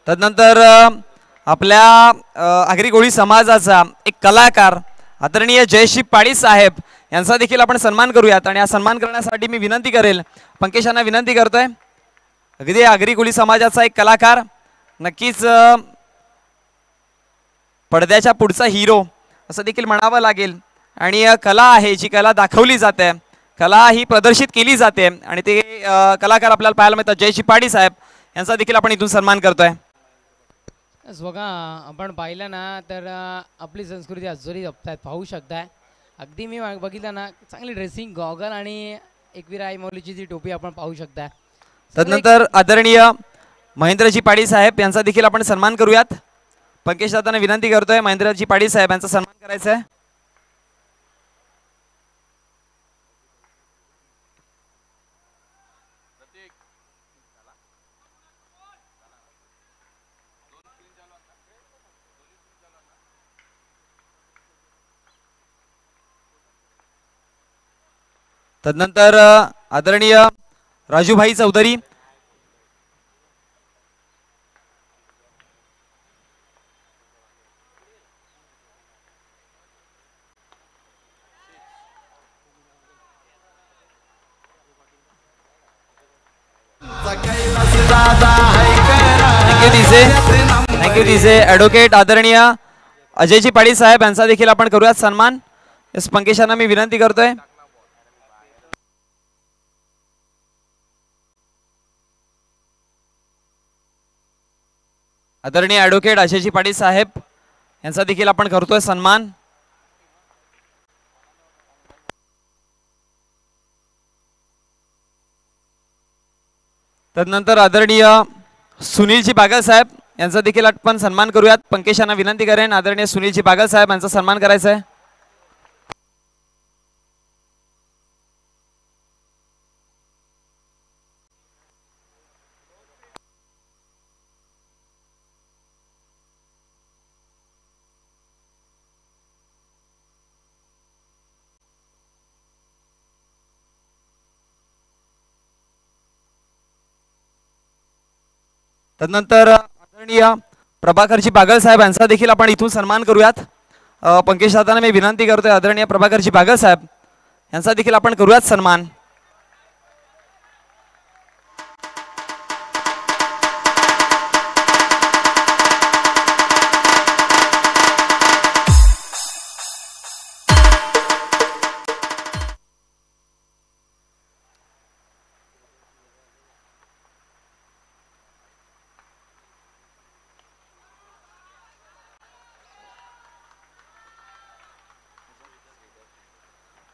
तदनंतर आपल्या आगरी कोळी समाजाचा एक कलाकार आदरणीय जयश्री पाडी साहेब यांचा देखील आपण सन्मान करूयात। आणि हा सन्मान करण्यासाठी मी विनंती करेल, पंकज यांना विनंती करतोय, अगदी आगरी कोळी समाजाचा एक कलाकार, नक्कीच पडद्याच्या पुढचा हिरो असं देखील म्हणावं लागेल। आणि कला आहे, जी कला दाखवली जाते, कला ही प्रदर्शित केली जाते आणि ते कलाकार आपल्याला पाहायला मिळतात। जयश्री पाडी साहेब यांचा देखील आपण इथून सन्मान करतोय। बघा, आपण पाहिलं ना तर आपली संस्कृती अजूनही जपतायत, पाहू शकताय। अगदी मी बघितलं ना, चांगली ड्रेसिंग, गॉगल आणि एकवीर आई मौलीची जी टोपी आपण पाहू शकताय। तदनंतर आदरणीय महेंद्रजी पाडी साहेब यांचा देखील आपण सन्मान करूयात। पंकज दादांना विनंती करतोय, महेंद्रजी पाडी साहेब यांचा सन्मान करायचा आहे। तदनंतर आदरणीय राजूभाई चौधरी, थँक्यू दिसे ॲडव्होकेट आदरणीय अजयजी पाडी साहेब यांचा देखील आपण करूयात सन्मान। एस पंकज यांना मी विनंती करतोय। आदरणीय ॲडव्होकेट अजयजी पाडी साहेब यांचा देखील आपण करतोय सन्मान। तदनंतर आदरणीय सुनीलजी बागल साहेब यांचा देखील आपण सन्मान करूयात। पंकज यांना विनंती करेन, आदरणीय सुनीलजी बागल साहेब यांचा सन्मान करायचा आहे। तदनंतर आदरणीय प्रभाकरजी बागल साहेब यांचा देखील आपण इथून सन्मान करूयात। पंकज दादांना मी विनंती करतोय, आदरणीय प्रभाकरजी बागल साहेब यांचा देखील आपण करूयात सन्मान।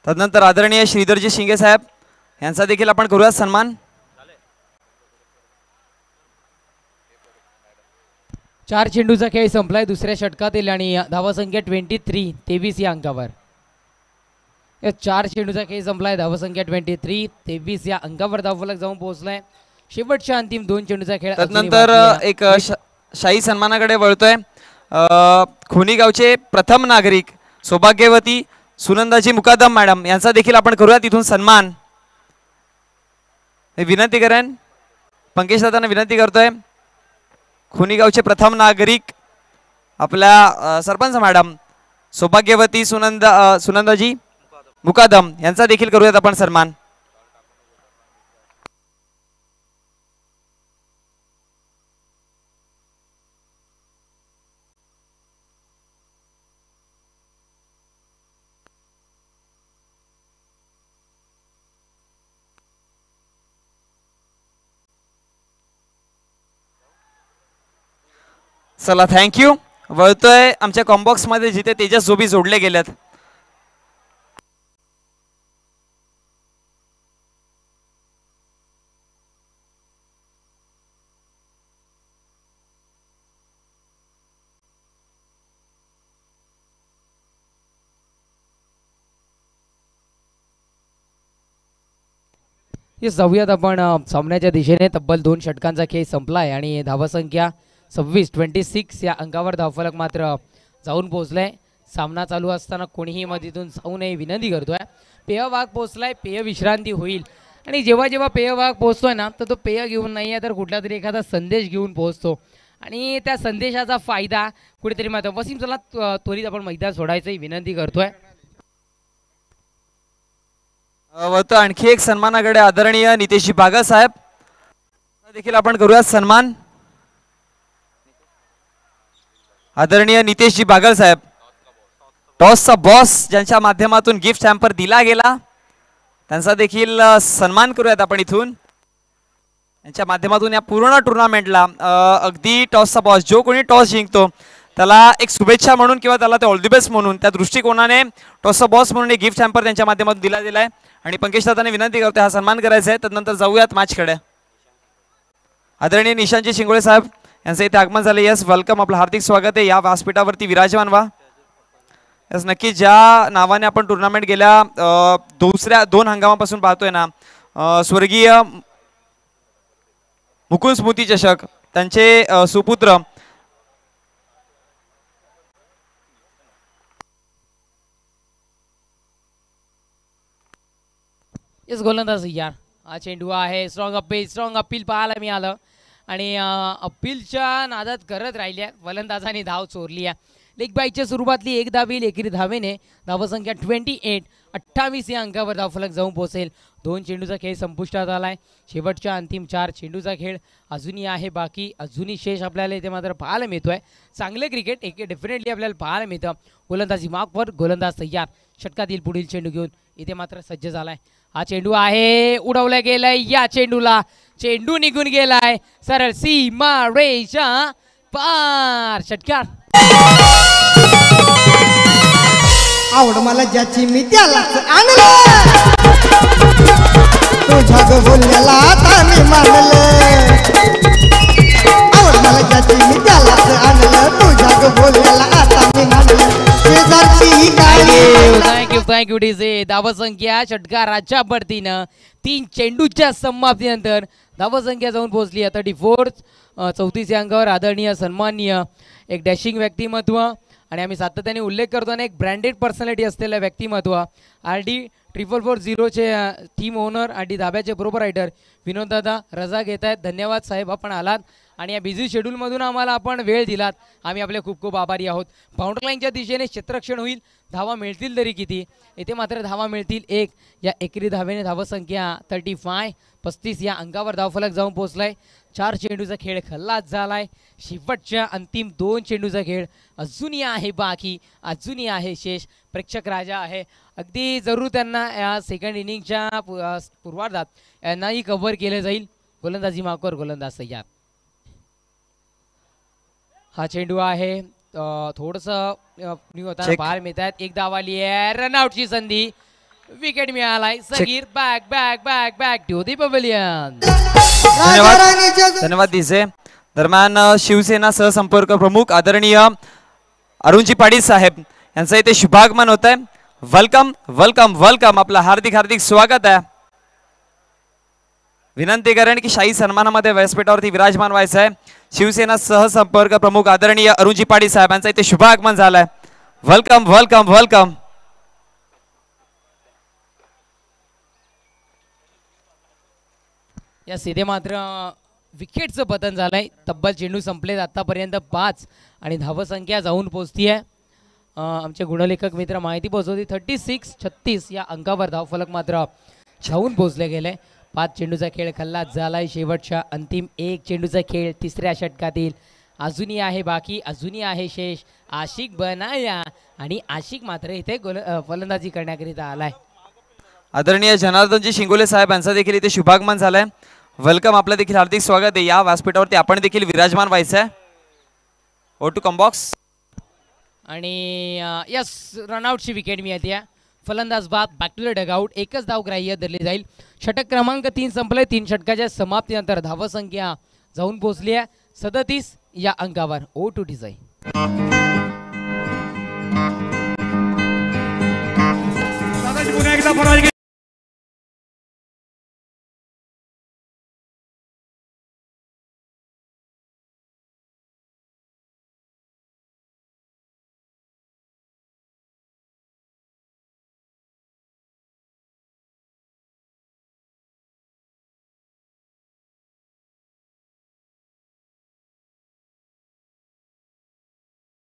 तदनंतर आदरणीय श्रीधरजी शिंगे साहेब यांचा देखील आपण करूयात सन्मान। 4 चेंडूचा खेळ संपलाय दुसऱ्या षटकातील आणि धावसंख्या 23 या अंकावर। 4 चेंडूचा खेळ संपलाय, धावसंख्या 23 या अंकावर धावफलक जाऊन पोहोचलाय। शेवटच्या अंतिम 2 चेंडूचा खेळ। तदनंतर एक शाही सन्मानाकडे वळतोय। खोनी गावचे प्रथम नागरिक सौभाग्यवती सुनंदाजी मुकादम मॅडम यांचा देखील आपण करूयात इथून सन्मान। विनंती करेन, पंकज दादांना विनंती करतोय, खोनी गावचे प्रथम नागरिक आपल्या सरपंच मॅडम सौभाग्यवती सुनंदाजी मुकादम यांचा देखील करूयात आपण सन्मान। चला थँक्यू। वळतोय आमच्या कॉम्बॉक्स मध्ये जिथे तेजस जोबी जोडले गेलेत। जाऊयात आपण सामन्याच्या दिशेने। तब्बल 2 षटकांचा खेळ संपलाय आणि धावसंख्या 26 या अंकावर धावफलक मात्र जाऊन पोहोचलाय। सामना चालू असताना कोणीही मधीतून जाऊ नये विनंती करतोय। पेय वाघ पोहोचलाय, पेय विश्रांती होईल आणि जेव्हा जेव्हा पेय वाघ पोहोचतोय ना तर तो पेय घेऊन नाही आहे तर कुठला तरी एखादा संदेश घेऊन पोहोचतो आणि त्या संदेशाचा फायदा कुठेतरी मात्र वसीम चला त्वरित आपण मैदान सोडायची विनंती करतोय. वरतं आणखी एक सन्मानाकडे आदरणीय नितेशजी बागा साहेब देखील आपण करूया सन्मान. आदरणीय नितेशजी बागल साहेब टॉसचा बॉस ज्यांच्या माध्यमातून गिफ्ट हॅम्पर दिला गेला त्यांचा देखील सन्मान करूयात आपण इथून. यांच्या माध्यमातून या पूर्ण टुर्नामेंटला अगदी टॉसचा बॉस जो कोणी टॉस जिंकतो त्याला एक शुभेच्छा म्हणून किंवा त्याला ते ऑल दी बेस्ट म्हणून त्या दृष्टिकोनाने टॉसचा बॉस म्हणून एक गिफ्ट हॅम्पर त्यांच्या माध्यमातून दिला गेला आहे. आणि पंकज दादाने विनंती करते हा सन्मान करायचा आहे. त्यानंतर जाऊयात मॅचकडे. आदरणीय निशांतजी शिंगोळे साहेब यांचं इथे आगमन झाले. यस वेलकम, आपलं हार्दिक स्वागत आहे. या व्यासपीठावरती विराजमान व्हा. यस नक्की ज्या नावाने आपण टुर्नामेंट गेल्या दुसऱ्या 2 हंगामापासून पाहतोय ना स्वर्गीय मुकुंद स्मृती चषक त्यांचे सुपुत्र येस गोलंदाज यार हा चेंडू आहे. स्ट्रॉंग अपील पाहायला मिळालं आणि अपीलच्या नादात करत राहिल्या फलंदाजाने धाव चोरली आहे. लेग बाईच्या सुरुवातली एक धाव एकेरी धावेने धावसंख्या 28 28 या अंकावर धावफलक जाऊन पोहोचेल. 2 चेंडूचा खेळ संपुष्टात आलाय. शेवटच्या अंतिम 4 चेंडूचा खेळ अजूनही आहे बाकी. अजूनही शेष आपल्याला इथे मात्र पाहायला मिळतोय. चांगले क्रिकेट एक डेफिनेटली आपल्याला पाहायला मिळतं. गोलंदाजी मार्कवर गोलंदाज तयार. षटकातील पुढील चेंडू घेऊन इथे मात्र सज्ज झालाय. हा चेंडू आहे उडवला गेलाय. या चेंडूला चेंडू निघून गेलाय सरळ सीमा रेषा पार. षटकार. आवड मला ज्याची मी त्यालाच आणलं. तुझ्या ग बोलण्याला आता मी मानलं. आवड मला ज्याची मी त्यालाच आणलं. तुझ्या ग बोलण्याला आता मी मानलं. शेजारची थँक्यू डीजे. धावसंख्या षटकाराच्या बढतीनं 3 चेंडूच्या समाप्तीनंतर धावसंख्या जाऊन पोहोचली 34. 34 या अंकावर आदरणीय सन्माननीय एक डॅशिंग व्यक्तिमत्व आणि आम्ही सातत्याने उल्लेख करतो ना एक ब्रँडेड पर्सनॅलिटी असलेलं व्यक्तिमत्व RD 4440चे टीम ओनर RD धाब्याचे बरोबर रायडर विनोददादा रजा घेत आहेत. धन्यवाद साहेब आपण आलात आणि या बिझी शेड्यूलमधून आम्हाला आपण वेळ दिलात. आम्ही आपले खूप खूप आभारी आहोत. बाउंड्री लाईनच्या दिशेने क्षेत्ररक्षण होईल. धावा मिळतील तरी किती, इथे मात्र धावा मिळतील 1. या एकेरी धावेने धावसंख्या 35 या अंकावर धावफलक जाऊन पोहोचलाय. 4 चेंडूचा खेळ खल्लास झालाय. शेवटच्या अंतिम 2 चेंडूचा खेळ अजूनही आहे बाकी. अजूनही आहे शेष. प्रेक्षक राजा आहे अगदी जरूर त्यांना या सेकंड इनिंगच्या पूर्वार्धात यांनाही कव्हर केलं जाईल. गोलंदाजी मार्कवर गोलंदाज तयार. हा चेंडू आहे थोडंसं होताना बाहेर मिळतात. एक धाव आली आहे. रनआउटची संधी. विकेट मिळालाय. Sagir back to the pavilion. धन्यवाद दिसे. दरम्यान शिवसेना सहसंपर्क प्रमुख आदरणीय अरुणजी पाटील साहेब यांचं इथे शुभागमन होत आहे. वेलकम वेलकम वेलकम, आपलं हार्दिक हार्दिक स्वागत आहे. विनंती करेन की शाही सन्मानामध्ये व्यासपीठावरती विराजमान व्हायचं आहे. शिवसेना सहसंपर्क प्रमुख आदरणीय अरुणजी पाटील साहेब यांचं इथे शुभागमन झालंय. Welcome welcome welcome. या सीधे मात्र विकेटचं पतन झालंय. तब्बल चेंडू संपलेत आतापर्यंत 5 आणि धावसंख्या जाऊन पोहोचती आहे. आमचे गुणलेखक मित्र माहिती पोहोचवते 36 या अंकावर धावफलक मात्र जाऊन पोहोचले गेले. 5 चेंडूचा खेळ खल्लास झालाय. शेवटच्या अंतिम 1 चेंडूचा खेळ तिसऱ्या षटकातील अजूनही आहे बाकी. अजूनही आहे शेष. आशिक बनाया आणि आशिक मात्र इथे फलंदाजी करण्याकरिता आलाय. आदरणीय जनार्दनजी शिंगोले साहेब यांचं देखील इथे शुभागमन झालंय. वेलकम, आपलं देखील हार्दिक स्वागत आहे. या व्यासपीठावरती आपण देखील विराजमान व्हायचं आहे. Over to comm box. आणि यस रनआउटची विकेट मिळते. फलंदाज बाद बॅक टू द डगआउट. एकच धाव ग्राह्य धरली जाईल. षटक क्रमांक 3 संपले. 3 षटकाच्या समाप्तीनंतर धावसंख्या जाऊन पोहोचली आहे 37 या अंकावर. O two design.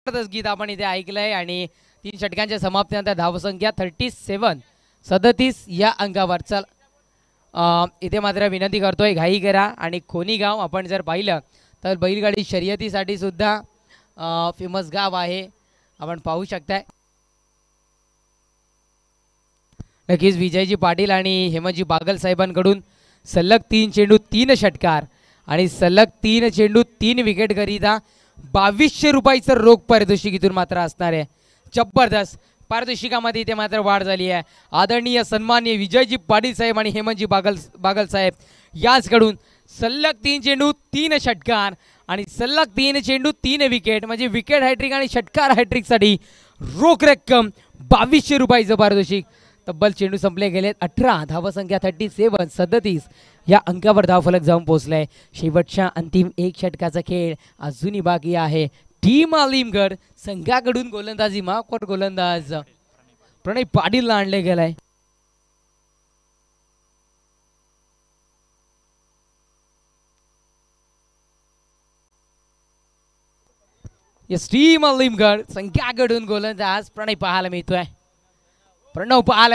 जबरदस्त गीत आपण इथे ऐकलंय आणि 3 षटकांच्या समाप्तीनंतर धावसंख्या 37 या अंकावर. चल इथे मात्र विनंती करतोय घाई करा. आणि खोनी गाव आपण जर पाहिलं तर बैलगाडी शर्यतीसाठी सुद्धा फेमस गाव आहे, आपण पाहू शकताय. नक्कीच विजयजी पाटील आणि हेमंतजी बागल साहेबांकडून सलग 3 चेंडू 3 षटकार आणि सलग 3 चेंडू 3 विकेट करिता 2200 रुपयाचं रोख पारितोषिक इथून मात्र असणार आहे. जबरदस्त पारितोषिकामध्ये इथे मात्र वाढ झाली आहे. आदरणीय सन्माननीय विजयजी पाटील साहेब आणि हेमंतजी बागल साहेब याचकडून सलग 3 चेंडू 3 षटकार आणि सलग 3 चेंडू 3 विकेट म्हणजे विकेट हॅट्रिक आणि षटकार हॅट्रिकसाठी रोख रक्कम 2200 रुपयाचं पारितोषिक. तब्बल चेंडू संपले गेलेत 18. धावसंख्या 37 या अंकावर धावफलक जाऊन पोहोचलाय. शेवटच्या अंतिम 1 षटकाचा खेळ अजूनही बाकी आहे. टीम आलिमगड संघाकडून गोलंदाजी माफकोट गोलंदाज प्रणय पाटीलला आणले गेलाय. टीम आलिमगड संघाकडून गोलंदाज प्रणव पाहायला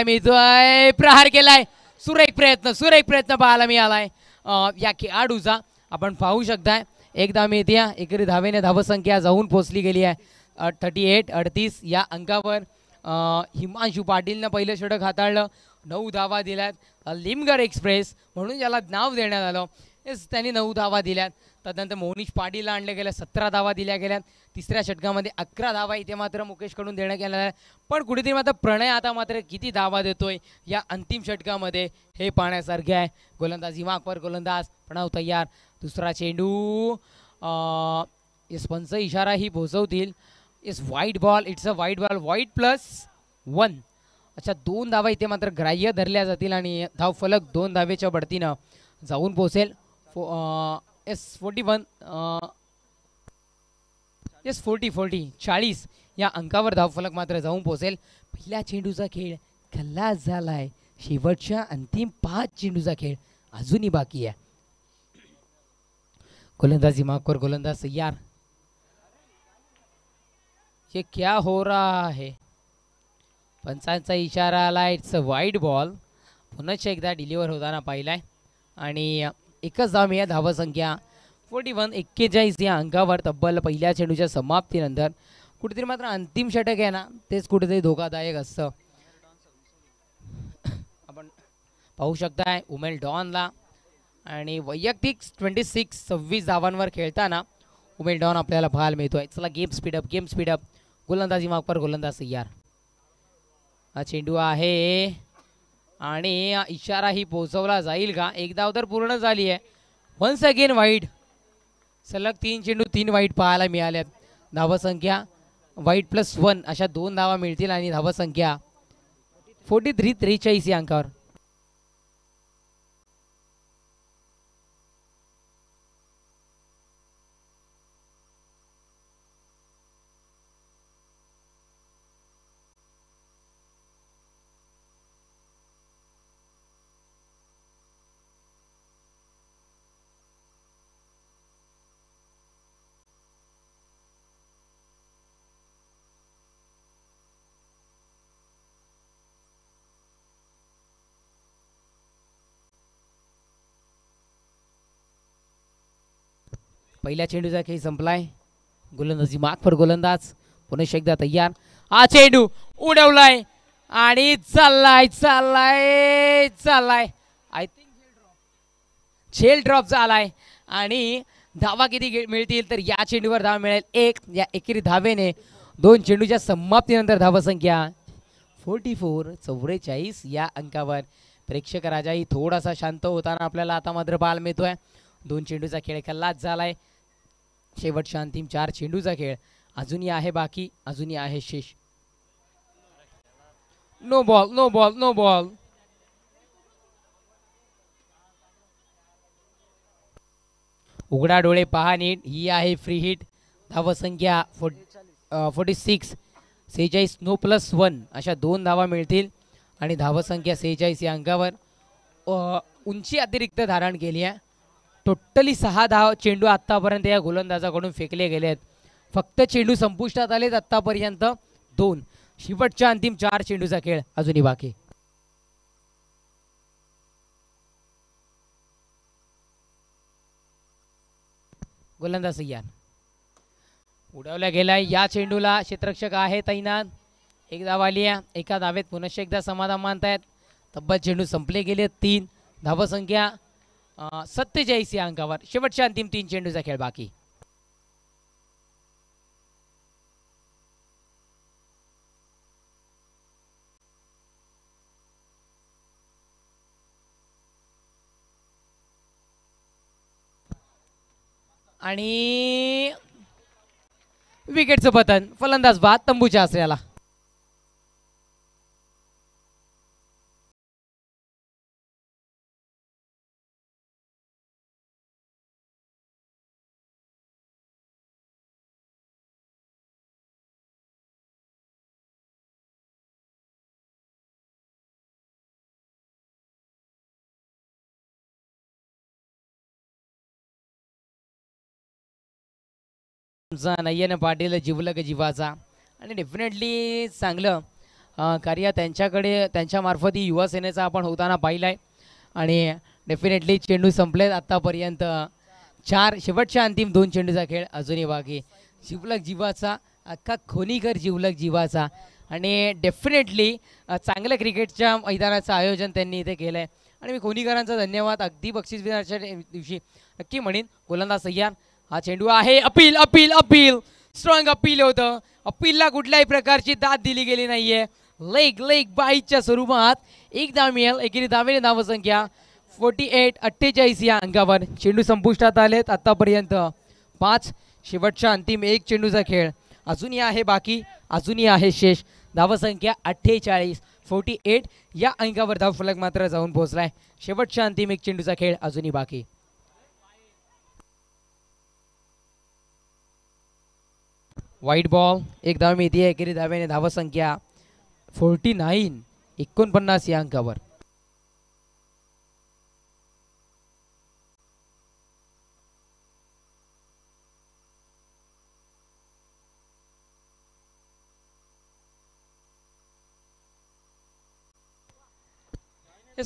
मिळतोय. प्रहार केलाय. सुरेख प्रयत्न पाहायला मिळालाय या खेळाडूचा. आपण पाहू शकताय 1 धाव मिळते. एकरी धावेने धावसंख्या जाऊन पोहोचली गेली आहे 38 या अंकावर. हिमांशू पाटीलनं पहिलं षटक हाताळलं, 9 धावा दिल्यात. लिमगड एक्सप्रेस म्हणून ज्याला नाव देण्यात आलं त्यांनी 9 धावा दिल्यात. तदनंतर मोनिश पाटीलला आणले गेल्या 17 धावा दिल्या गेल्या. तिसऱ्या षटकामध्ये 11 धावा इथे मात्र मुकेशकडून देण्यात आल्या आहे. पण कुठेतरी मात्र प्रणय आता मात्र किती धावा देतोय या अंतिम षटकामध्ये हे पाहण्यासारखे आहे. गोलंदाजी मागवर गोलंदाज प्रणव तयार. दुसरा चेंडू पंच इशारा ही पोहोचवतील. White ball. It's a white ball. White +1. अच्छा 2 धावा इथे मात्र ग्राह्य धरल्या जातील आणि धावफलक 2 धावेच्या बढतीनं जाऊन पोहोचेल. 40 या अंकावर धावफलक मात्र जाऊन पोहोचेल. पहिल्या चेंडूचा खेळ खल्लास झालाय. शेवटच्या अंतिम 5 चेंडूचा खेळ अजूनही बाकी आहे. गोलंदाजी माफकर गोलंदाज तैयार. ये क्या हो रहा है. पंचांचा इशारा आला. It's a white ball. पुन्हा एकदा डिलिव्हर होताना पाहिलाय आणि एकच धाव मिळाली. धावसंख्या 41 या अंकावर. तब्बल पहिल्या चेंडूच्या समाप्तीनंतर कुठेतरी मात्र अंतिम षटक आहे ना तेच कुठेतरी धोकादायक असतं. आपण पाहू शकताय उमेल डॉनला आणि वैयक्तिक 26 धावांवर खेळताना उमेल डॉन आपल्याला पाहायला मिळतोय. चला गेम स्पीडअप. गोलंदाजी मागपर गोलंदाज तयार. हा चेंडू आहे आणि इशारा ही पोहोचवला जाईल का. 1 धाव तर पूर्ण झाली आहे. वन्स अगेन वाईट. सलग 3 चेंडू 3 वाईट पाहायला मिळाल्यात. धावसंख्या वाईट +1 अशा 2 धावा मिळतील आणि धावसंख्या 43 या अंकावर. पहिल्या चेंडूचा खेळ संपलाय. गोलंदाजी मागपर गोलंदाज पुन्हा एकदा तयार. हा चेंडू उडवलाय आणि चाललाय. आय थिंक झेल ड्रॉप झालाय आणि धावा किती मिळतील तर या चेंडूवर धाव मिळेल 1. या एकेरी धावेने 2 चेंडूच्या समाप्तीनंतर धावसंख्या 44 या अंकावर. प्रेक्षक राजाही थोडासा शांत होताना आपल्याला आता मात्र पाहायला मिळतोय. 2 चेंडूचा खेळ खल्लास झालाय. शेवटच्या अंतिम 4 चेंडूचा खेळ अजूनही आहे बाकी. अजूनही आहे शेष. No ball. उघडा डोळे पहा नीट. ही आहे फ्री हिट. धावसंख्या 46 नो +1 अशा 2 धावा मिळतील आणि धावसंख्या 46 या अंकावर. उंची अतिरिक्त धारण केली आहे. टोटली 6 चेंडू आतापर्यंत या गोलंदाजाकडून फेकले गेले आहेत. फक्त चेंडू संपुष्टात आलेत आतापर्यंत 2. शेवटच्या अंतिम 4 चेंडूचा खेळ अजूनही बाकी. गोलंदाज सय्याद उडवल्या गेलाय. या चेंडूला क्षेत्ररक्षक आहे तैनात. एक धाव आली आहे. एका धावेत पुनश्च एकदा समाधान मानतायत. तब्बल चेंडू संपले गेले. 3 धावसंख्या 47 या अंकावर. शेवटच्या अंतिम 3 चेंडूचा खेळ बाकी. आणि विकेटचं पतन. फलंदाज बाद तंबूच्या आश्रयाला. नय्यन पाटील जिवलग जीवाचा आणि डेफिनेटली चांगलं कार्य त्यांच्याकडे त्यांच्यामार्फत ही युवा सेनेचा आपण होताना पाहिलाय. आणि डेफिनेटली चेंडू संपलेत आतापर्यंत 4. शेवटच्या अंतिम 2 चेंडूचा खेळ अजूनही बाकी. जिवलग जीवाचा अख्खा खोनीकर जिवलग जीवाचा. आणि डेफिनेटली चांगलं क्रिकेटच्या मैदानाचं आयोजन त्यांनी इथे केलं आहे. आणि मी खोनीकरांचा धन्यवाद अगदी बक्षीस वितरणाच्या दिवशी नक्की म्हणेन. गोलंदाज सय्याद. हा चेंडू आहे. Appeal appeal appeal. Strong appeal होतं. अपीलला कुठल्याही प्रकारची दाद दिली गेली नाहीये. लेग लेग बाईच्या स्वरूपात एक धाव मिळेल. एकेरी धावेने धावसंख्या 48-48 या अंकावर. चेंडू संपुष्टात आलेत आतापर्यंत 5. शेवटच्या अंतिम 1 चेंडूचा खेळ अजूनही आहे बाकी. अजूनही आहे शेष. धावसंख्या 48 या अंकावर धावफलक मात्र जाऊन पोहोचलाय. शेवटच्या अंतिम 1 चेंडूचा खेळ अजूनही बाकी. वाईट बॉल. एक धाव मिळते. एकेरी धावेने धावसंख्या 49 या अंकावर.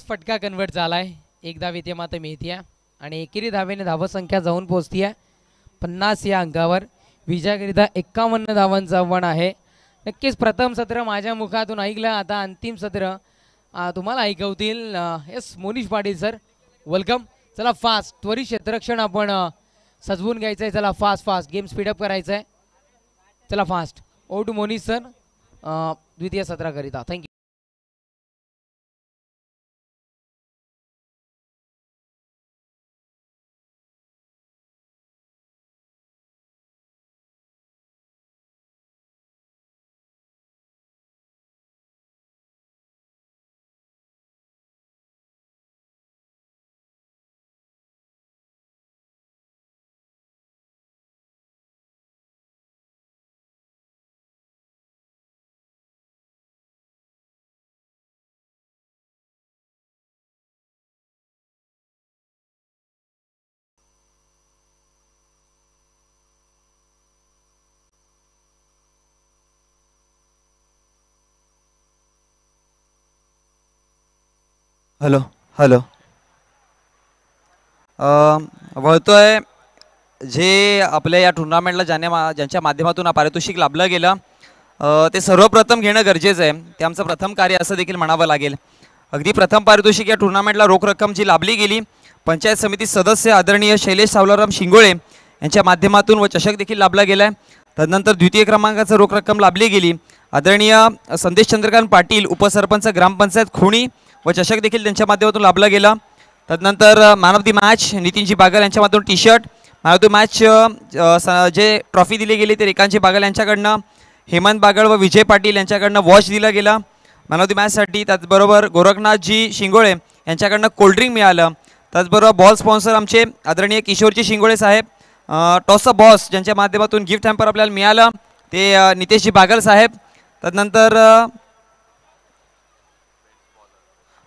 फटका कन्वर्ट झालाय. एक धाव इथे मात्र मिळते आणि एकेरी धावेने धावसंख्या जाऊन पोहोचतीये 50 या अंकावर. विजयाकरिता 51 धावांचं आव्हान आहे. नक्कीच प्रथम सत्र माझ्या मुखातून ऐकलं. आता अंतिम सत्र तुम्हाला ऐकवतील. Yes Monish Patil sir welcome. चला फास्ट त्वरित क्षेत्ररक्षण आपण सजवून घ्यायचं आहे. चला फास्ट फास्ट गेम स्पीडअप करायचं आहे. चला फास्ट. ओ टू मोनीश सर द्वितीय सत्राकरिता. थँक्यू. Hello hello. वळतोय जे आपल्या या टुर्नामेंटला ज्यांच्या माध्यमातून पारितोषिक लाभलं गेलं ते सर्वप्रथम घेणं गरजेचं आहे. ते आमचं प्रथम कार्य असं देखील म्हणावं लागेल. अगदी प्रथम पारितोषिक या टुर्नामेंटला रोख रक्कम जी लाभली गेली पंचायत समिती सदस्य आदरणीय शैलेश सावलाराम शिंगोळे यांच्या माध्यमातून व चषक देखील लाभला गेला आहे. तदनंतर द्वितीय क्रमांकाचं रोख रक्कम लाभली गेली आदरणीय संदेश चंद्रकांत पाटील उपसरपंच ग्रामपंचायत खोणी व चषक देखील त्यांच्या माध्यमातून लाभला गेला. तदनंतर man of the match Nitinji Bagal यांच्या माध्यमातून T shirt. Man of the match जे ट्रॉफी दिली गेली ते रेखांजी बागल यांच्याकडनं, हेमंत बागल व विजय पाटील यांच्याकडनं वॉच दिला गेला मॅन ऑफ द मॅचसाठी. त्याचबरोबर गोरखनाथजी शिंगोळे यांच्याकडनं कोल्ड्रिंक मिळालं. त्याचबरोबर बॉल स्पॉन्सर आमचे आदरणीय किशोरजी शिंगोळे साहेब. टॉस अ बॉस ज्यांच्या माध्यमातून गिफ्ट हॅम्पर आपल्याला मिळालं ते नितेशजी बागल साहेब. तदनंतर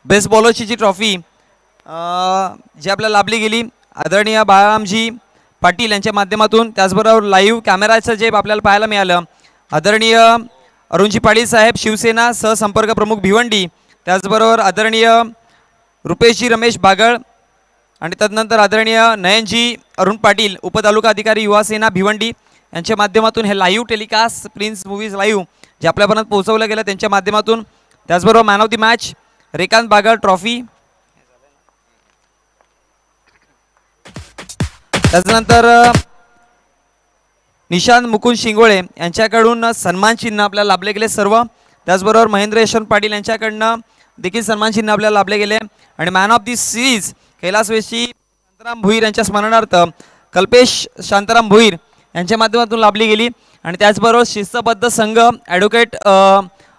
बेस्ट बॉलरची जी ट्रॉफी जी आपल्याला लाभली गेली आदरणीय बाळारामजी पाटील यांच्या माध्यमातून, त्याचबरोबर लाईव्ह कॅमेराचं जे आपल्याला पाहायला मिळालं आदरणीय अरुणजी पाटील साहेब शिवसेना सहसंपर्क प्रमुख भिवंडी, त्याचबरोबर आदरणीय रुपेशजी रमेश बागळ आणि तदनंतर आदरणीय नयनजी अरुण पाटील उपतालुका अधिकारी युवा सेना भिवंडी यांच्या माध्यमातून हे live telecast prince movies live जे आपल्यापर्यंत पोहोचवलं गेलं त्यांच्या माध्यमातून, त्याचबरोबर man of the match Rekant Bagal trophy, त्याच्यानंतर निशांत मुकुंद शिंगोळे यांच्याकडून सन्मान चिन्ह आपल्याला लाभले गेले सर्व, त्याचबरोबर महेंद्र यशवंत पाटील यांच्याकडनं देखील सन्मान चिन्ह आपल्याला लाभले गेले आणि मॅन ऑफ दी सिरीज कैलासवेशी शांताराम भोईर यांच्या स्मरणार्थ कल्पेश शांताराम भोईर यांच्या माध्यमातून लाभली गेली आणि त्याचबरोबर शिस्तबद्ध संघ ॲडव्होकेट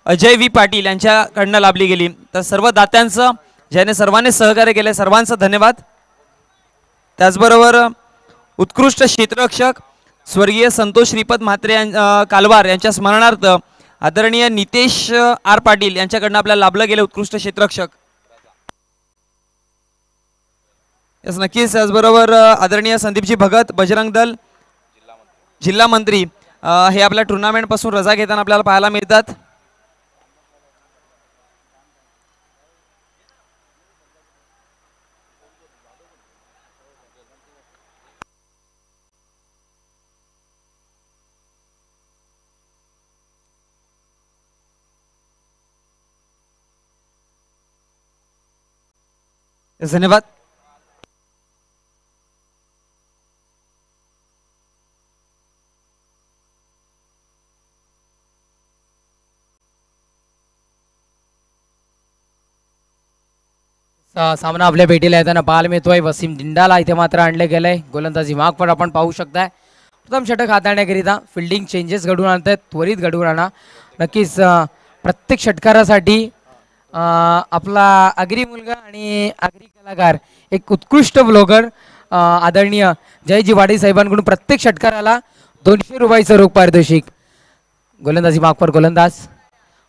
अजय व्ही पाटील यांच्याकडनं लाभली गेली. तर सर्व दात्यांचं ज्याने सर्वांनी सहकार्य केले सर्वांचं धन्यवाद. त्याचबरोबर उत्कृष्ट क्षेत्ररक्षक स्वर्गीय संतोष श्रीपद म्हात्रे कालवार यांच्या स्मरणार्थ आदरणीय नितेश आर पाटील यांच्याकडनं आपल्याला लाभलं गेलं उत्कृष्ट क्षेत्ररक्षक. यस नक्कीच. त्याचबरोबर आदरणीय संदीपजी भगत बजरंग दल जिल्हा मंत्री हे आपल्या टुर्नामेंटपासून रजा घेताना आपल्याला पाहायला मिळतात. धन्यवाद. सामना आपल्या भेटीला येताना पाहायला मिळतोय. वसीम दिंडाला इथे मात्र आणले गेलंय. गोलंदाजी माग पण आपण पाहू शकताय. प्रथम षटक हाताळण्याकरिता फिल्डिंग चेंजेस घडवून आणतात, त्वरित घडवून आणा. नक्कीच प्रत्येक षटकारासाठी आपला आगरी मुलगा आणि आगरी कलाकार एक उत्कृष्ट ब्लॉगर आदरणीय जयजी वाडी साहेबांकडून प्रत्येक षटकाराला 200 रुपयाचं रोख पारितोषिक. गोलंदाजी माग पर गोलंदाज.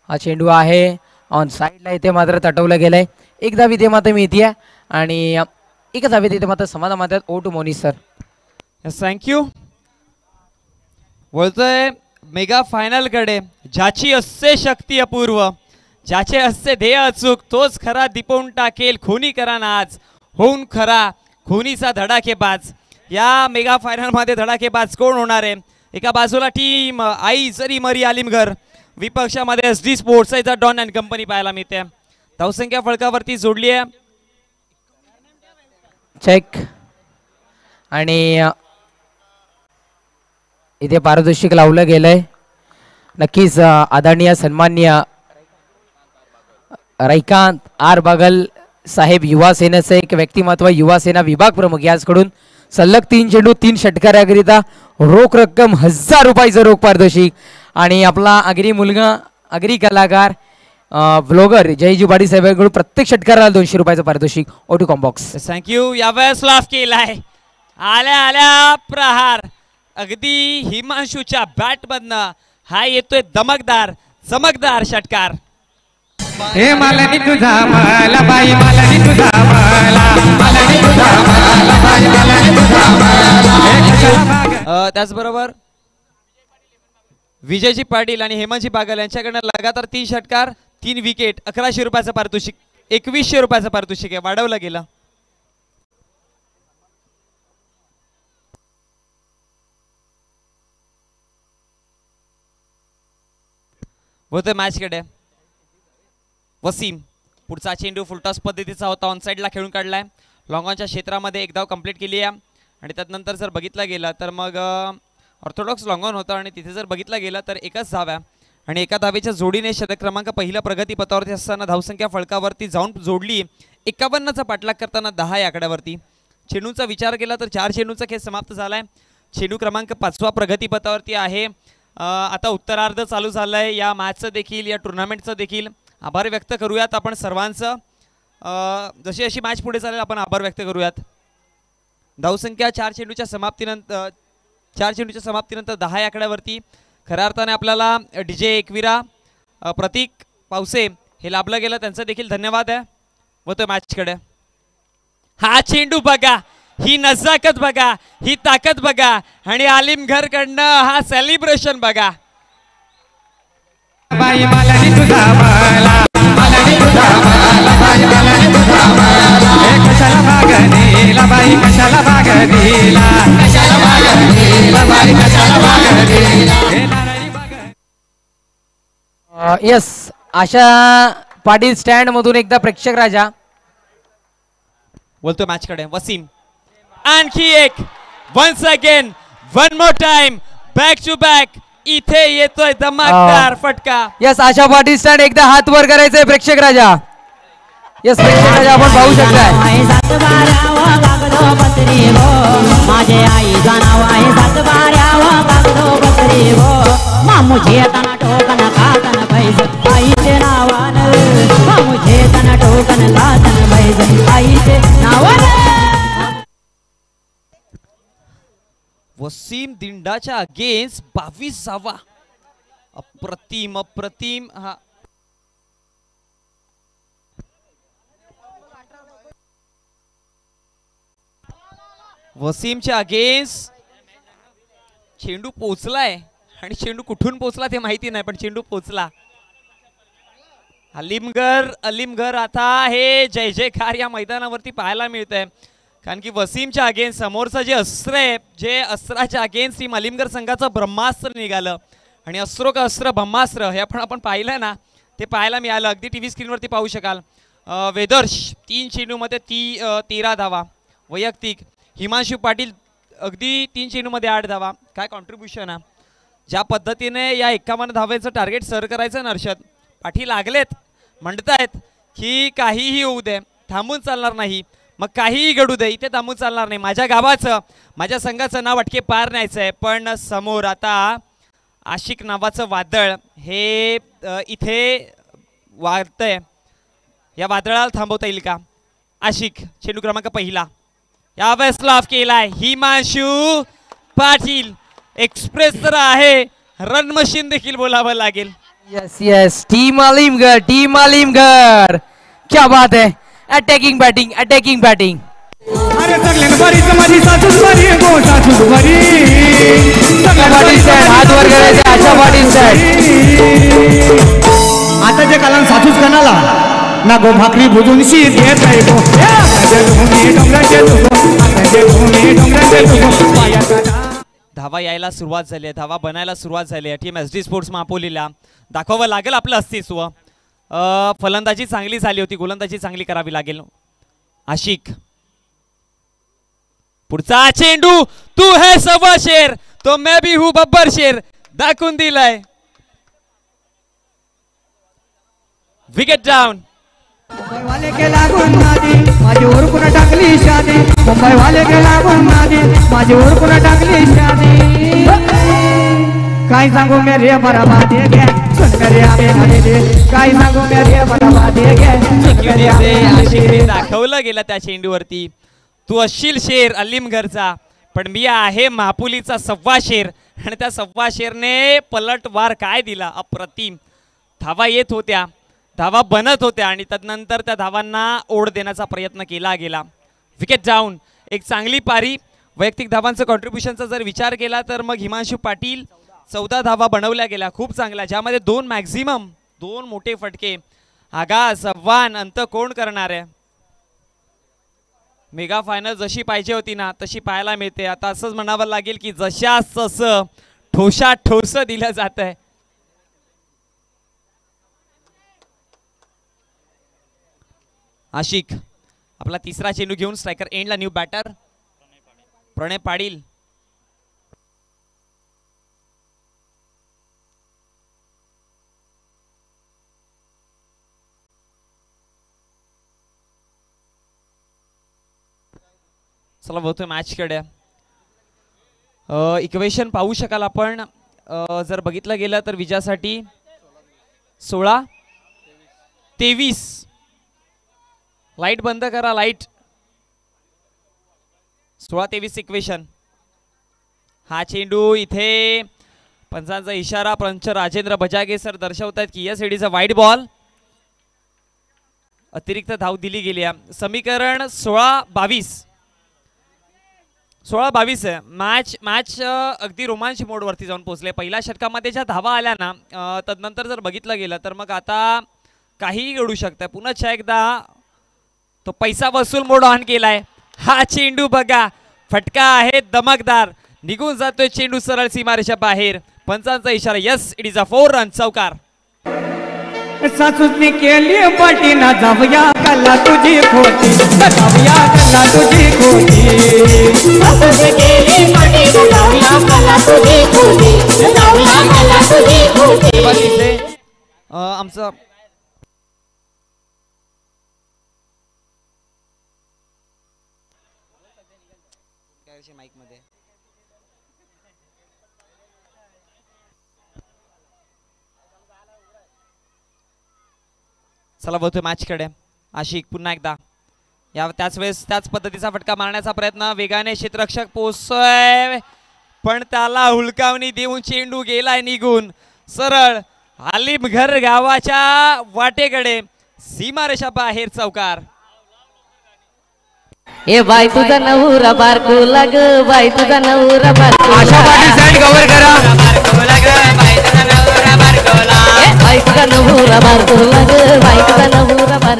हा चेंडू आहे ऑन साईडला, इथे मात्र तटवलं गेलंय. एक धाव इथे मात्र मिळते आणि एक धावीत इथे मात्र समाधान मात्र over to Moni sir. Thank you. बोलतोय मेगा फायनल कडे, ज्याची असते शक्ती अपूर्व, ज्याचे असते ध्येय अचूक, तोच खरा दिपवून टाकेल खोनी करा नाच, होऊन खरा खोनीचा धडाकेबाज. या मेगा फायनल मध्ये धडाकेबाज कोण होणार आहे? एका बाजूला टीम आई जरी मरी आलिमघर, विपक्षामध्ये SD sports don and company पाहायला मिळते. धावसंख्या फळकावरती जोडली आहे. चेक आणि इथे पारितोषिक लावलं गेलंय. नक्कीच आदरणीय सन्माननीय रैकांत आर बागल साहेब युवा सेनेचे एक व्यक्तिमत्व, युवा सेना विभाग प्रमुख, याचकडून सलग 3 चेंडू 3 षटकाराकरिता रोख रक्कम 1000 रुपयाचं रोख पारितोषिक आणि आपला आगरी मुलगा आगरी कलाकार ब्लॉगर जयजी वाडी साहेबांकडून प्रत्येक षटकाराला 200 रुपयाचं पारितोषिक. ओटू कॉम्बॉक्स. थँक्यू. यावेळेस लाफ केलाय. आल्या आल्या प्रहार अगदी हिमांशूच्या बॅट मधनं हा येतोय दमकदार चमकदार षटकार. हे मालनी तुझा मला बाई, मालनी तुझा मला, मालनी तुझा मला बाई, मालनी तुझा मला. त्याचबरोबर विजयजी पाटील आणि हेमंतजी बागल यांच्याकडनं लगातार 3 षटकार 3 विकेट 1100 रुपयाचं पारितोषिक 2100 रुपयाचं पारितोषिक आहे, वाढवलं गेलं. होते मॅच कडे. वसीम पुढचा चेंडू फुलटॉस पद्धतीचा होता, ऑन साईडला खेळून काढलाय. लॉंगॉनच्या क्षेत्रामध्ये एक धाव कंप्लीट केली आहे आणि त्यानंतर जर बघितलं गेलं तर मग ऑर्थोडॉक्स लॉंगॉन होता आणि तिथे जर बघितलं गेलं तर एकच धाव आहे आणि एका धावेच्या जोडीने षटक क्रमांक पहिला प्रगती पथावरती असताना धावसंख्या फळकावरती जाऊन जोडली. 51चा पाठलाग करताना 10 या आकड्यावरती. चेंडूचा विचार केला तर 4 चेंडूचा खेळ समाप्त झालाय. चेंडू क्रमांक 5वा प्रगती पथावरती आहे. आता उत्तरार्ध चालू झालंय या मॅचचं देखील, या टुर्नामेंटचं देखील. आभार व्यक्त करूयात आपण सर्वांचं. जशी अशी मॅच पुढे चालेल आपण आभार व्यक्त करूयात. धावसंख्या 4 चेंडूच्या समाप्तीनंतर 10 या आकड्यावरती. खऱ्या अर्थाने आपल्याला DJ एकविरा प्रतीक पावसे हे लाभलं गेलं, त्यांचं देखील धन्यवाद आहे. व तो मॅचकडे हा चेंडू बघा ही नजाकत बघा, ही ताकद बघा आणि आलिमघरकडनं हा सेलिब्रेशन बघा. बाई मालनी तुझा मला, मालनी तुझा मला, बाई मालनी तुझा मला. हे कशाला भाग दिला बाई, कशाला भाग दिला, कशाला भाग दिला बाई, कशाला भाग दिला. हे नारळी भाग. यस, आशा पाटील स्टँड मधून एकदा प्रेक्षक राजा बोलतो मॅच कडे. वसीम आणखी एक, once again, one more time, back to back. इथे येतोय धमाकेदार फटका. यस, आशा पाटील स्टँड एकदा हात वर करायचंय प्रेक्षक राजा. यस, प्रेक्षक राजा आपण पाहू शकताय. माझे आई नाव आहे मुझे तना टोकन कातन बैज आईचे नावानं, मुझे तना टोकन कातन बैज आईचे नावानं. वसीम दिंडाच्या अगेन्स्ट 22वा. अप्रतिम अप्रतिम. हा वसीमच्या अगेन्स्ट चेंडू पोचलाय आणि चेंडू कुठून पोचला ते माहिती नाही, पण चेंडू पोचला. अलीमगर आता हे जय जयकार या मैदानावरती पाहायला मिळतंय, कारण की वसीमच्या अगेन्स्ट समोरचं जे अस्त्र आहे, जे अस्त्राच्या अगेन्स्ट टीम अलीमगर संघाचं ब्रह्मास्त्र निघालं आणि अस्त्रो का अस्त्र ब्रह्मास्त्र हे आपण पाहिलं ना, ते पाहायला मिळालं. अगदी टीव्ही स्क्रीनवरती पाहू शकाल. वेदर्श 3 चेंडूमध्ये 13 धावा वैयक्तिक. हिमांशू पाटील अगदी 3 चेंडूमध्ये 8 धावा. काय कॉन्ट्रीब्युशन आहे. ज्या पद्धतीने या 51 धावेचं टार्गेट सर करायचं ना अर्षद, पाठी लागलेत, म्हणतायत की काहीही होऊ दे, थांबून चालणार नाही. मग काहीही घडू दे, इथे थांबून चालणार नाही. माझ्या गावाचं, माझ्या संघाचं नाव अटके पार न्यायचं आहे. पण समोर आता आशिक नावाचं वादळ हे इथे वाढतंय. या वादळाला थांबवता येईल का? आशिक चेंडू क्रमांक पहिला यावेळेस लाफ केलाय हिमांशू पाटील. एक्सप्रेस तर आहे, रन मशीन देखील बोलावं लागेल. यस यस, टीम आलिमगढ़ क्या बात है. Attacking batting, attacking batting. अरे सगळ्यांना बरी माझी सासूस बरी गो सासूस बरी. पाटील साहेब हात वर करायचे. आशा पाटील साहेब आता जे कालन सासूस कनाला ना गो भाकरी भुजून शीत घेत आहे गो. धावा यायला सुरुवात झाली आहे, धावा बनायला सुरुवात झाली आहे. टीम SD स्पोर्ट्स मापोलीला दाखवावं लागेल आपलं अस्तित्व. फलंदाजी चांगली झाली होती, गोलंदाजी चांगली करावी लागेल. आशिक पुढचा चेंडू, तू है सवा शेर तो मैं भी हूं बब्बर शेर, दाखवून दिलाय. Wicket down. मुंबई वाले के लागून नादी माझी ओरकून टाकली शादी. मुंबई वाले के लागून नादी माझी ओरकून टाकली शादी. काय सांगू मेरे बराबादी गे सुन मेरे आवे घाले दे. काय सांगू मेरे बराबादी गे सुन मेरे आवे आशिकने दाखवलं गेलं त्या चेंडूवरती, तू असशील शेर अलीमगरचा, पण मी आहे महापुलीचा सव्वा शेर. आणि त्या सव्वा शेरने पलटवार काय दिला, अप्रतिम. धावा येत होत्या, धावा बनत होत्या आणि तदनंतर त्या धावांना ओढ देण्याचा प्रयत्न केला गेला. Wicket down. एक चांगली पारी. वैयक्तिक धावांचं कॉन्ट्रीब्युशनचा जर विचार केला तर मग हिमांशू पाटील 14 धावा बनवल्या गेल्या, खूप चांगल्या, ज्यामध्ये 2 मॅक्झिमम, 2 मोठे फटके. आगाज आव्हान अंत कोण करणार आहे. मेगा फायनल जशी पाहिजे होती ना तशी पाहायला मिळते. आता असंच म्हणावं लागेल की जशास तसं ठोसा ठोस दिलं जात आहे. आशिक आपला तिसरा चेंडू घेऊन स्ट्रायकर एंडला. न्यू बॅटर प्रणय पाटील. चला बघतोय मॅच कडे. इक्वेशन पाहू शकाल आपण. जर बघितलं गेलं तर विजयासाठी 16-23. लाईट बंद करा, लाईट. 16-23 इक्वेशन. हा चेंडू इथे पंचांचा इशारा, पंच राजेंद्र बजागे सर दर्शवतात की या सेडीचा वाईड बॉल. अतिरिक्त धाव दिली गेली आहे. समीकरण 16-22. 16-22 आहे. मॅच अगदी रोमांच मोडवरती जाऊन पोहोचले. पहिल्या षटकामध्ये ज्या धावा आल्या ना तदनंतर जर बघितलं गेलं तर मग आता काहीही घडू शकतं. पुन्हा एकदा तो पैसा वसूल मोड ऑन केलाय. हा चेंडू बघा, फटका आहे दमकदार, निघून जातोय चेंडू सरळ सीमारेषा बाहेर. पंचांचा इशारा, yes it is a 4 run चौकार. सासूसनी केली पाठी ना जाऊया कला तुझी खोटी, जाऊया कला तुझी खोटी. सासूने केली पाठी जाऊया कला तुझी खोटी, जाऊया कला तुझी खोटी. इथे आमचं माईक मध्ये चला बघतोय मॅच कडे. आशिक पुन्हा एकदा त्याच वेळेस त्याच पद्धतीचा फटका मारण्याचा प्रयत्न, वेगाने क्षेत्ररक्षक पोहोचतोय पण त्याला हुलकावणी देऊन चेंडू गेलाय निघून सरळ आलिमघर गावाच्या वाटेकडे, सीमारेषा बाहेर चौकार. ए बाई तुझा नवरा बारको लाग, बाई तुझा नवरा बारको आशा पाटील साईड कव्हर करा. बाई तुझा नवरा बारको लाग, बाई तुझा नवरा बार.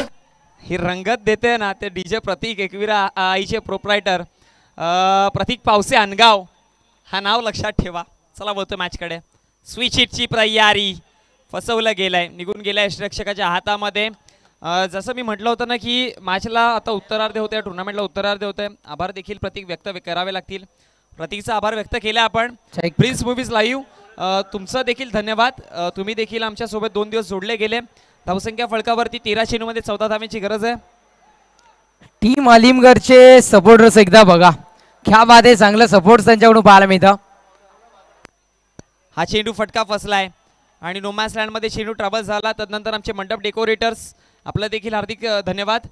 ही रंगत देते ना ते डीजे प्रतीक एकविरा आईचे प्रोप्रायटर प्रतीक पावसे अनगाव, हा नाव लक्षात ठेवा. चला बोलतो मॅचकडे. स्विच हिटची तयारी, फसवलं गेलंय, निघून गेलंय रक्षकाच्या हातामध्ये. जसं मी म्हटलं होतं ना की मॅचला आता उत्तरार्ध होते, टुर्नामेंटला उत्तरार्ध होते. आभार देखील प्रतीक व्यक्त करावे लागतील. प्रतीकचा आभार व्यक्त केला आपण. प्रिन्स मूवीज लाईव्ह तुमचं देखील धन्यवाद. तुम्ही देखील आमच्या सोबत 2 दिवस जोडले गेले. धावसंख्या फळकावरती 13 चेंडूमध्ये 14 धावेची गरज आहे. टीम आलिमगरचे सपोर्टर्स एकदा बघा, क्या बात आहे, चांगलं सपोर्ट त्यांच्याकडून पाहायला मिळतं. हा चेंडू फटका फसलाय आणि नोमॅन्स लँडमध्ये चेंडू ट्रॅव्हल झाला. तदनंतर आमचे मंडप डेकोरेटर्स आपलं देखील हार्दिक धन्यवाद.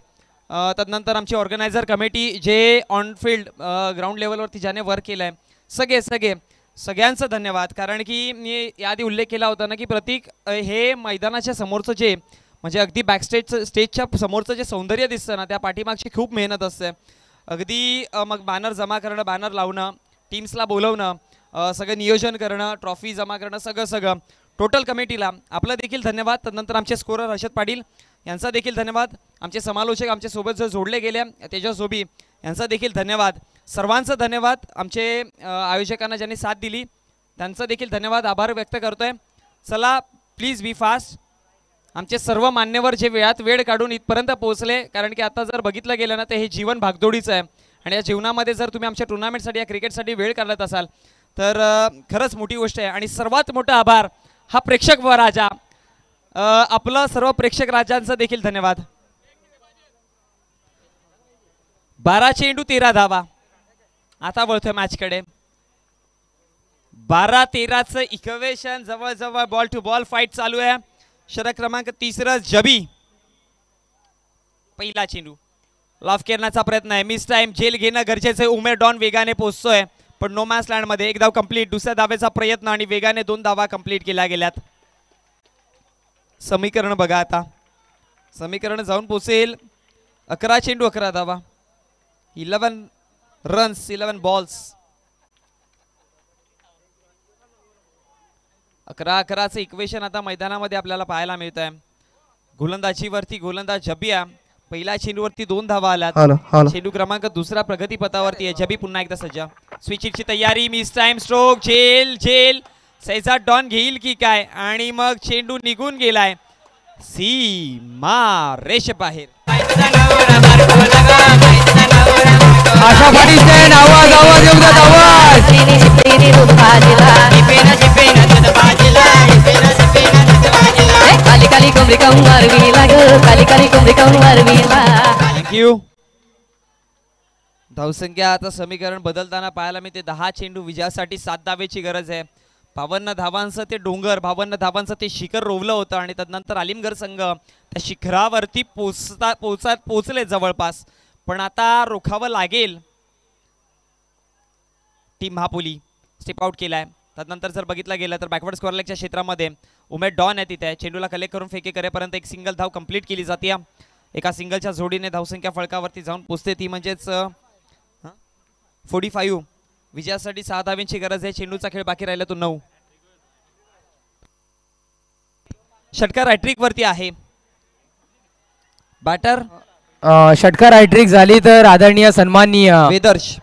तदनंतर आमची ऑर्गनायझर कमिटी जे ऑन फील्ड ग्राउंड लेवलवरती ज्याने वर्क केलं आहे, सगळ्यांचं धन्यवाद. कारण की मी याआधी उल्लेख केला होता ना की प्रतीक हे मैदानाच्या समोरचं जे म्हणजे अगदी स्टेजच्या समोरचं जे सौंदर्य दिसतं ना त्या पाठीमागची खूप मेहनत असते. अगदी मग बॅनर जमा करणं, बॅनर लावणं, टीम्सला बोलवणं, सगळं नियोजन करणं, ट्रॉफी जमा करणं, सगळं टोटल कमिटीला आपलं देखील धन्यवाद. तदनंतर आमचे स्कोरर हर्षद पाटील यांचा देखील धन्यवाद. आमचे समालोचक आमच्या सोबत जो जोडले गेले तेजस झोबी यांचा देखील धन्यवाद. सर्वांचं धन्यवाद. आमचे आयोजकांना ज्यांनी साथ दिली त्यांचा देखील धन्यवाद, आभार व्यक्त करतोय. चला प्लीज बी फास्ट. आमचे सर्व मान्यवर जे वेळात वेळ काढून इथपर्यंत पोहोचले, कारण की आता जर बघितलं गेलं ना तर हे जीवन भागदौडीचं आहे आणि या जीवनामध्ये जर तुम्ही आमच्या टुर्नामेंटसाठी या क्रिकेटसाठी वेळ काढत असाल तर खरंच मोठी गोष्ट आहे. आणि सर्वात मोठा आभार हा प्रेक्षक व राजा, आपलं सर्व प्रेक्षक राजांचा देखील धन्यवाद. 12 चेंडू 13 धावा. आता वळतोय मॅचकडे. 12-13चं इक्वेशन, जवळजवळ बॉल टू बॉल फाईट चालू आहे. षटक क्रमांक 3 जबी. पहिला चेंडू लॉफ करण्याचा प्रयत्न आहे, मिस टाइम, जेल घेणं गरजेचं आहे. उमेर डॉन वेगाने पोहोचतोय पण नोमॅन्स लँड मध्ये 1 धाव कंप्लीट. दुसऱ्या धावेचा प्रयत्न आणि वेगाने 2 धावा कंप्लीट केल्या गेल्यात. समीकरण बघा आता, समीकरण जाऊन पोचेल 11 चेंडू 11 धावा, 11 रन्स 11 बॉल्स. 11-11चं इक्वेशन आता मैदानामध्ये आपल्याला पाहायला मिळत आहे. गोलंदाजीवरती गोलंदाज जबिया, पहिल्या चेंडूवरती 2 धावा आल्यात. चेंडू क्रमांक 2 प्रगतीपथावरती आहे. जबी पुन्हा एकदा सज्ज. स्विचिंगची तयारी, मिस टाइम, स्ट्रोक, जेल सैजाद डॉन घेईल की काय आणि मग चेंडू निघून गेलाय सीमा रेष बाहेर. आशा पाटील साईड आवाज आवाज येऊ द्या, आवाज. काली काली कोंबडी काऊन मारवीला ग, काली काली कोंबडी काऊन मारवीला. थँक्यू. धावसंख्या आता समीकरण बदलताना पाहायला मिळते. 10 चेंडू विजयासाठी 7 धावेची गरज आहे. 52 धावांचं ते डोंगर, 52 धावांचं ते शिखर रोवलं होतं आणि तदनंतर आलिमगड संघ त्या शिखरावरती पोचले जवळपास. पण आता रोखावं लागेल. टीम महापुली स्टेप आउट केलाय. तदनंतर जर बघितलं गेलं तर बॅकवर्ड स्क्वेअर लेगच्या क्षेत्रामध्ये उमेद डॉन आहे तिथे. चेंडूला कलेक्ट करून फेके करेपर्यंत 1 सिंगल धाव कंप्लीट केली जाते. एका सिंगलच्या जोडीने धावसंख्या फळकावरती जाऊन पोचते, ती म्हणजेच 45. विजयासाठी 6 धावांची गरज आहे. चेंडूचा खेळ बाकी राहिला तो 9. षटकार हॅट्रिक वरती आहे. बॅटर षटकार हॅट्रिक झाली तर आदरणीय सन्माननीय वेदर्श.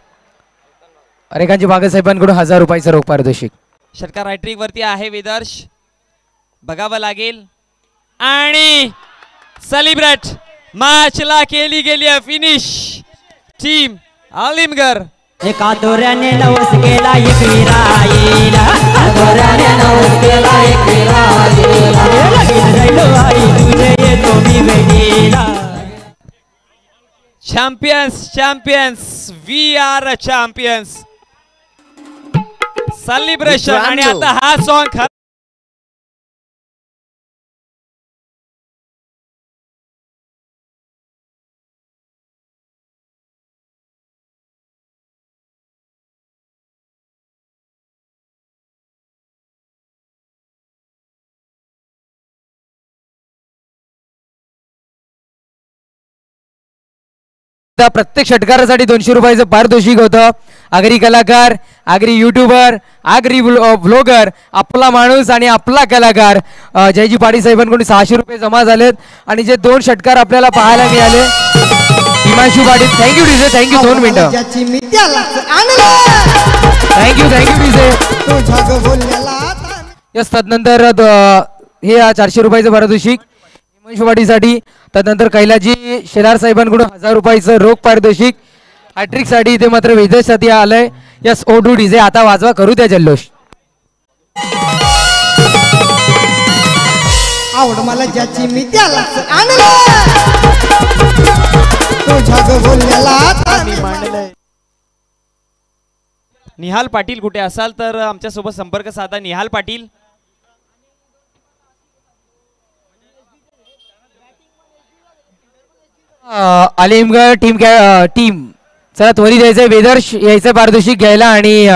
रेखांची बागे साहेबांकडून 1000 रुपयाचं रोख पारितोषिक. षटकार हॅट्रिक वरती आहे. वेदर्श बघावं लागेल आणि सेलिब्रेट मॅचला केली गेली आहे फिनिश. टीम आलिमगर एका दोऱ्याने नवस केला एक विराईला, दोऱ्याने नवस केला एक विराईला, लगीन राहिलो आई तुझे येतो मी भेटीला. Champions champions we are champions celebration. आणि आता हा सॉन्ग प्रत्येक षटकारासाठी 200 रुपयाचं पारितोषिक होतं. आगरी कलाकार, आगरी युट्यूबर, आगरी व्लॉगर, आपला माणूस आणि आपला कलाकार जयजी पाटील साहेबांकडून 600 रुपये जमा झालेत. आणि जे 2 षटकार आपल्याला पाहायला मिळाले, Himanshu Patil thank you DJ, thank you. 2 मिनिटं. ज्याची मी त्यालाच आणलं, थँक्यू डीजे. तुझ्या ग बोलण्याला आता यस. तदनंतर हे 400 रुपयाचं पारितोषिक हिमांशू पाटीलसाठी. तदनंतर कैलाजी शेलार साहेबांकडून 1000 रुपयाचं रोख पारितोषिक. हॅट्रिक साठी इथे मात्र विदेशसाठी आलंय. यस. O2 डीजे आता वाजवा, करू त्या जल्लोष. आवड मला ज्याची मी त्यालाच आणलं, तुझ्या ग बोलण्याला आता मी मांडलंय. निहाल पाटील कुठे असाल तर आमच्या सोबत संपर्क साधा. निहाल पाटील आलिमगड टीम चला त्वरित यायचंय. वेदर्श यायचं पारितोषिक घ्यायला आणि